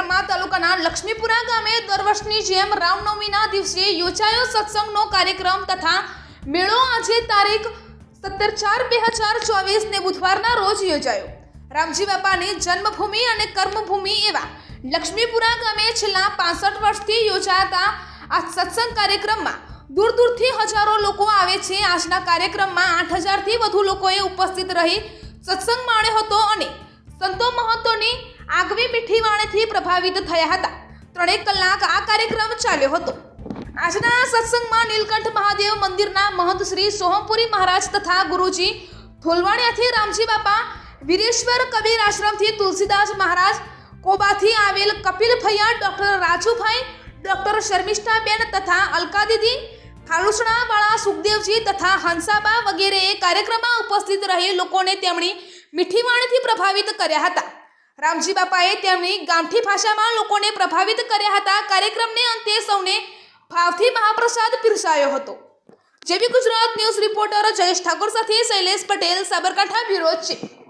બિહારમાં તાલુકાના લક્ષ્મીપુરા ગામે દર વર્ષની જેમ રામનવમીના દિવસે યોજાયો સત્સંગનો કાર્યક્રમ તથા મેળો આજે તારીખ 17/4/2024 ને બુધવારના રોજ યોજાયો। રામજી બાપાની જન્મભૂમિ અને કર્મભૂમિ એવા લક્ષ્મીપુરા ગામે છેલ્લા 65 વર્ષથી યોજાતા આ સત્સંગ કાર્યક્રમમાં दूर दूरથી હજારો લોકો આવે છે। આજના કાર્યક્રમમાં 8000થી વધુ લોકોએ ઉપસ્થિત રહી સત્સંગ માણ્યો હતો અને સંતો મહંતોની આગવી મીઠી વાણીથી પ્રભાવિત થયા હતા। 3 કલાક આ કાર્યક્રમ ચાલ્યો હતો। આજના સત્સંગમાં નીલકંઠ મહાદેવ મંદિરના મહંત શ્રી સોહમપુરી મહારાજ તથા ગુરુજી ધોલવાડિયાથી રામજી બાપા, વીરેશ્વર કબીર આશ્રમથી તુલસીદાસ મહારાજ, કોબાથી આવેલ કપિલ ભૈયા, ડોક્ટર રાજુભાઈ, ડોક્ટર શર્મિષ્ઠાબેન તથા અલકા દીદી, ખાલુસણાવાળા સુખદેવજી તથા હંસાબા વગેરેએ કાર્યક્રમમાં ઉપસ્થિત રહી લોકોને તેમની મીઠી વાણીથી પ્રભાવિત કર્યા હતા। રામજી બાપાએ તેમની ગામઠી ભાષામાં લોકોને પ્રભાવિત કર્યા હતા। કાર્યક્રમને અંતે સૌને ભાવથી મહાપ્રસાદ પીરસાયો હતો। જેવી ગુજરાત ન્યૂઝ રિપોર્ટર જયેશ ઠાકોર સાથે શૈલેષ પટેલ, સાબરકાંઠા બ્યુરો ચીફ।